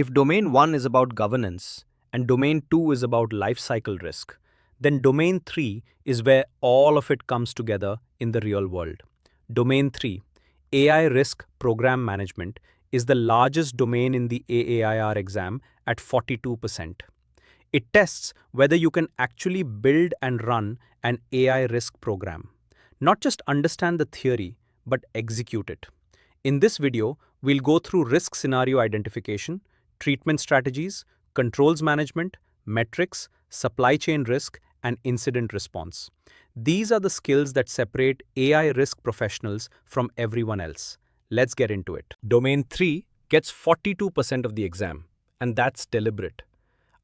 If domain 1 is about governance and domain 2 is about life cycle risk, then domain 3 is where all of it comes together in the real world. Domain 3, AI Risk Program Management, is the largest domain in the AAIR exam at 42%. It tests whether you can actually build and run an AI risk program. Not just understand the theory, but execute it. In this video, we'll go through risk scenario identification, treatment strategies, controls management, metrics, supply chain risk, and incident response. These are the skills that separate AI risk professionals from everyone else. Let's get into it. Domain 3 gets 42% of the exam, and that's deliberate.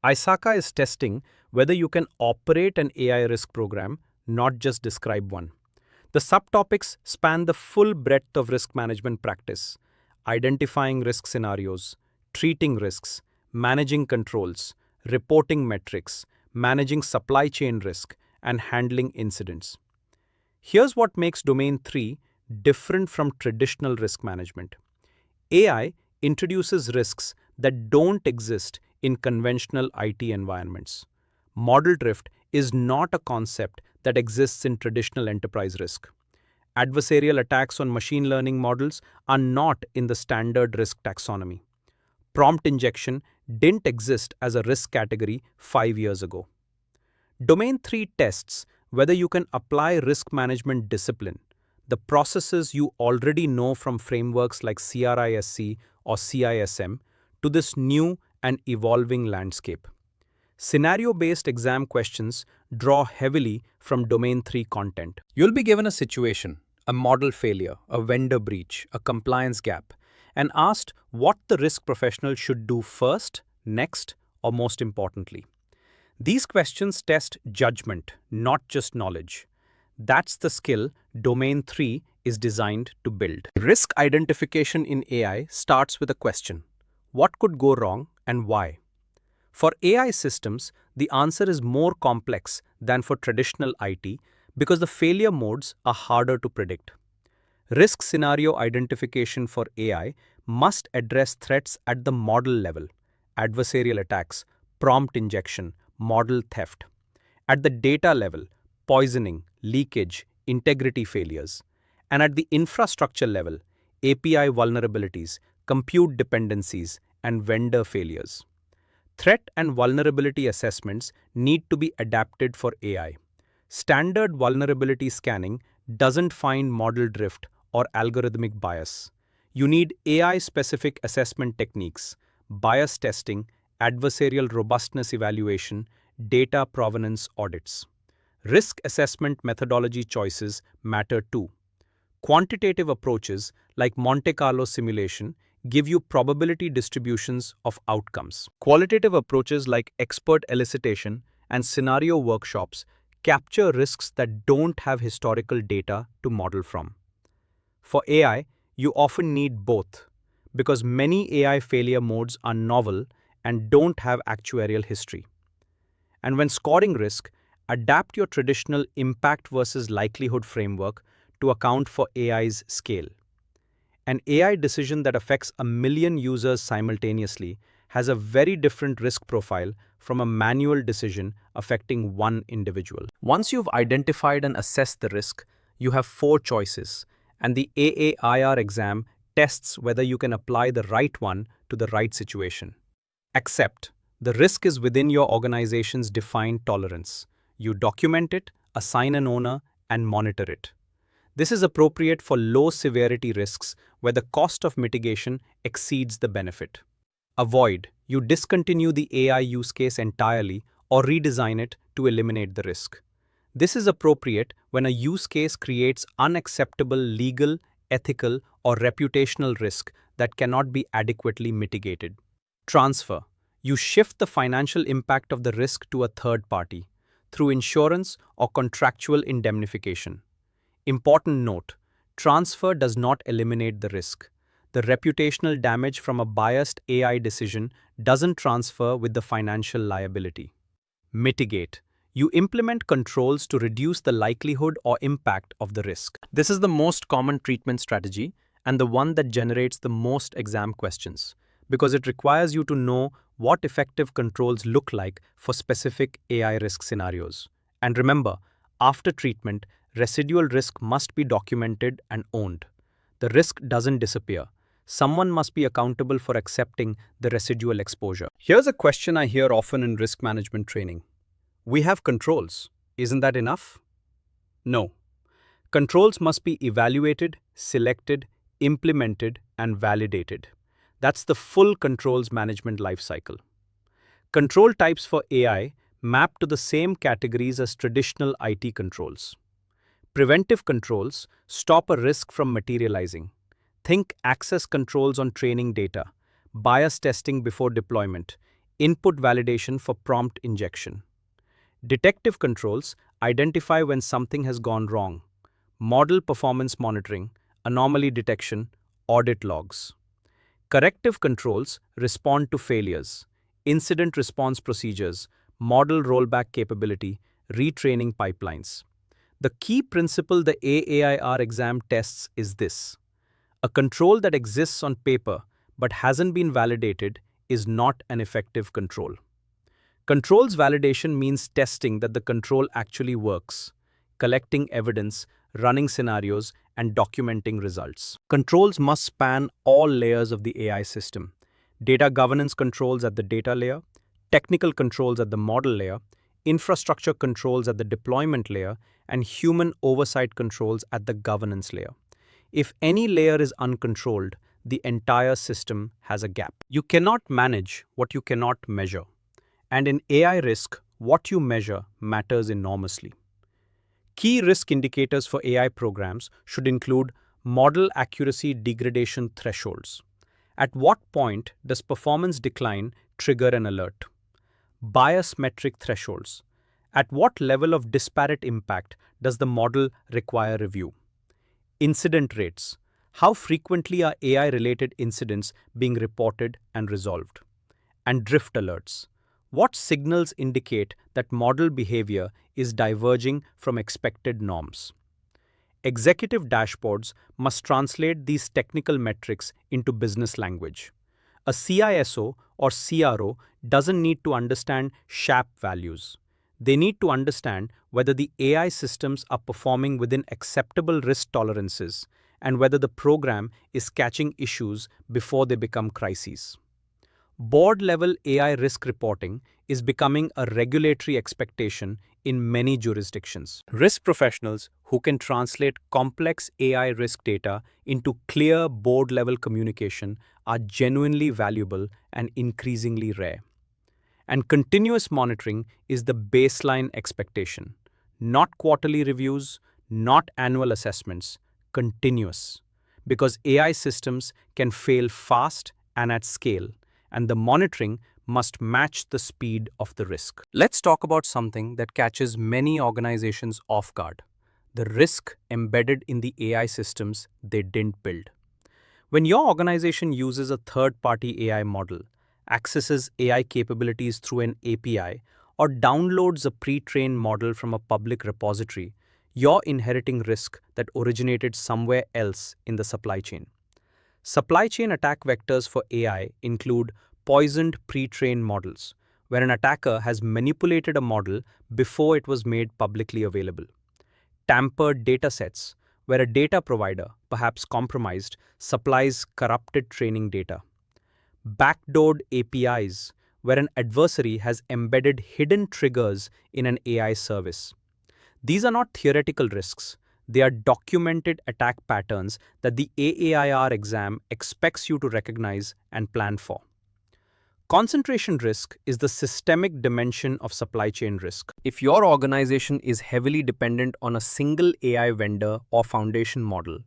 ISACA is testing whether you can operate an AI risk program, not just describe one. The subtopics span the full breadth of risk management practice: identifying risk scenarios, treating risks, managing controls, reporting metrics, managing supply chain risk, and handling incidents. Here's what makes Domain 3 different from traditional risk management. AI introduces risks that don't exist in conventional IT environments. Model drift is not a concept that exists in traditional enterprise risk. Adversarial attacks on machine learning models are not in the standard risk taxonomy. Prompt injection didn't exist as a risk category 5 years ago. Domain 3 tests whether you can apply risk management discipline, the processes you already know from frameworks like CRISC or CISM, to this new and evolving landscape. Scenario-based exam questions draw heavily from Domain 3 content. You'll be given a situation, a model failure, a vendor breach, a compliance gap, and asked what the risk professional should do first, next, or most importantly. These questions test judgment, not just knowledge. That's the skill Domain 3 is designed to build. Risk identification in AI starts with a question: what could go wrong and why? For AI systems, the answer is more complex than for traditional IT because the failure modes are harder to predict. Risk scenario identification for AI must address threats at the model level: adversarial attacks, prompt injection, model theft. At the data level: poisoning, leakage, integrity failures. And at the infrastructure level: API vulnerabilities, compute dependencies, and vendor failures. Threat and vulnerability assessments need to be adapted for AI. Standard vulnerability scanning doesn't find model drift or algorithmic bias. You need AI-specific assessment techniques: bias testing, adversarial robustness evaluation, data provenance audits. Risk assessment methodology choices matter too. Quantitative approaches like Monte Carlo simulation give you probability distributions of outcomes. Qualitative approaches like expert elicitation and scenario workshops capture risks that don't have historical data to model from. For AI, you often need both, because many AI failure modes are novel and don't have actuarial history. And when scoring risk, adapt your traditional impact versus likelihood framework to account for AI's scale. An AI decision that affects 1 million users simultaneously has a very different risk profile from a manual decision affecting one individual. Once you've identified and assessed the risk, you have 4 choices, and the AAIR exam tests whether you can apply the right one to the right situation. Accept: the risk is within your organization's defined tolerance. You document it, assign an owner, and monitor it. This is appropriate for low-severity risks where the cost of mitigation exceeds the benefit. Avoid: you discontinue the AI use case entirely or redesign it to eliminate the risk. This is appropriate when a use case creates unacceptable legal, ethical, or reputational risk that cannot be adequately mitigated. Transfer: you shift the financial impact of the risk to a third party through insurance or contractual indemnification. Important note: transfer does not eliminate the risk. The reputational damage from a biased AI decision doesn't transfer with the financial liability. Mitigate: you implement controls to reduce the likelihood or impact of the risk. This is the most common treatment strategy and the one that generates the most exam questions. because it requires you to know what effective controls look like for specific AI risk scenarios. And remember, after treatment, residual risk must be documented and owned. The risk doesn't disappear. Someone must be accountable for accepting the residual exposure. Here's a question I hear often in risk management training. We have controls. Isn't that enough? No. Controls must be evaluated, selected, implemented, and validated. That's the full controls management lifecycle. Control types for AI map to the same categories as traditional IT controls. Preventive controls stop a risk from materializing. Think access controls on training data, bias testing before deployment, input validation for prompt injection. Detective controls identify when something has gone wrong. Model performance monitoring, anomaly detection, audit logs. Corrective controls respond to failures. Incident response procedures, model rollback capability, retraining pipelines. The key principle the AAIR exam tests is this. A control that exists on paper but hasn't been validated is not an effective control. Controls validation means testing that the control actually works, collecting evidence, running scenarios, and documenting results. Controls must span all layers of the AI system. Data governance controls at the data layer, technical controls at the model layer, infrastructure controls at the deployment layer, and human oversight controls at the governance layer. If any layer is uncontrolled, the entire system has a gap. You cannot manage what you cannot measure. And in AI risk, what you measure matters enormously. Key risk indicators for AI programs should include model accuracy degradation thresholds. At what point does performance decline trigger an alert? Bias metric thresholds. At what level of disparate impact does the model require review? Incident rates. How frequently are AI-related incidents being reported and resolved? And drift alerts. What signals indicate that model behavior is diverging from expected norms? Executive dashboards must translate these technical metrics into business language. A CISO or CRO doesn't need to understand SHAP values. They need to understand whether the AI systems are performing within acceptable risk tolerances and whether the program is catching issues before they become crises. Board-level AI risk reporting is becoming a regulatory expectation in many jurisdictions. Risk professionals who can translate complex AI risk data into clear board-level communication are genuinely valuable and increasingly rare. And continuous monitoring is the baseline expectation. Not quarterly reviews, not annual assessments, continuous. Because AI systems can fail fast and at scale, and the monitoring must match the speed of the risk. Let's talk about something that catches many organizations off guard: the risk embedded in the AI systems they didn't build. When your organization uses a third-party AI model, accesses AI capabilities through an API, or downloads a pre-trained model from a public repository, you're inheriting risk that originated somewhere else in the supply chain. Supply chain attack vectors for AI include poisoned pre-trained models, where an attacker has manipulated a model before it was made publicly available. Tampered datasets, where a data provider, perhaps compromised, supplies corrupted training data. Backdoored APIs, where an adversary has embedded hidden triggers in an AI service. These are not theoretical risks. They are documented attack patterns that the AAIR exam expects you to recognize and plan for. Concentration risk is the systemic dimension of supply chain risk. If your organization is heavily dependent on a single AI vendor or foundation model,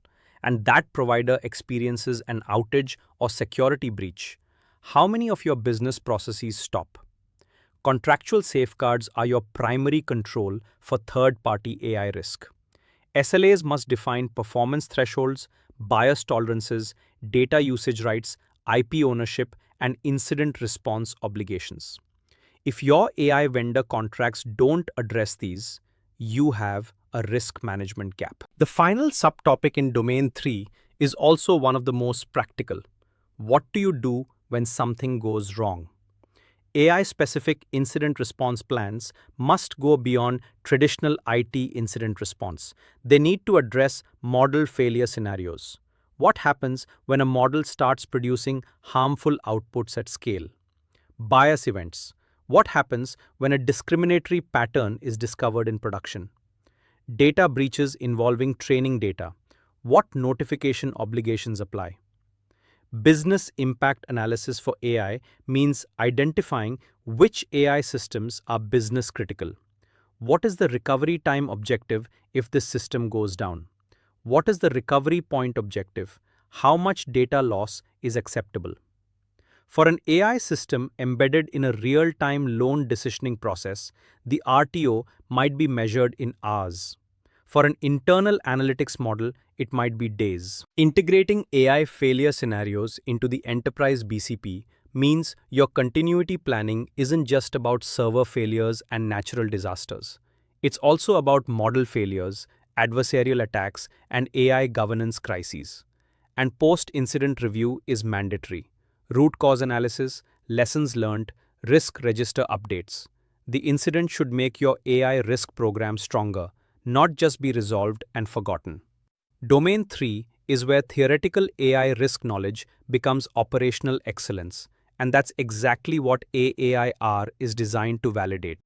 and that provider experiences an outage or security breach, how many of your business processes stop? Contractual safeguards are your primary control for third-party AI risk. SLAs must define performance thresholds, bias tolerances, data usage rights, IP ownership, and incident response obligations. If your AI vendor contracts don't address these, you have a risk management gap. The final subtopic in Domain 3 is also one of the most practical. What do you do when something goes wrong. AI-specific incident response plans must go beyond traditional IT incident response. They need to address model failure scenarios. What happens when a model starts producing harmful outputs at scale? Bias events. What happens when a discriminatory pattern is discovered in production? Data breaches involving training data. What notification obligations apply? Business impact analysis for AI means identifying which AI systems are business critical. What is the recovery time objective if this system goes down? What is the recovery point objective? How much data loss is acceptable? For an AI system embedded in a real-time loan decisioning process, the RTO might be measured in hours. For an internal analytics model, it might be days. Integrating AI failure scenarios into the enterprise BCP means your continuity planning isn't just about server failures and natural disasters. It's also about model failures, adversarial attacks, and AI governance crises. And post-incident review is mandatory. Root cause analysis, lessons learned, risk register updates. The incident should make your AI risk program stronger, not just be resolved and forgotten. Domain 3 is where theoretical AI risk knowledge becomes operational excellence, and that's exactly what AAIR is designed to validate.